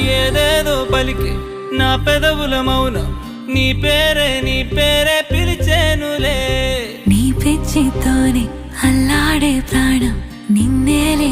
ఏదేదో పలికి నా పెదవుల మౌనం నీ పేరే పిలిచేనులే. నీ పిచ్చితోనే అల్లాడే ప్రాణం నిన్నేలే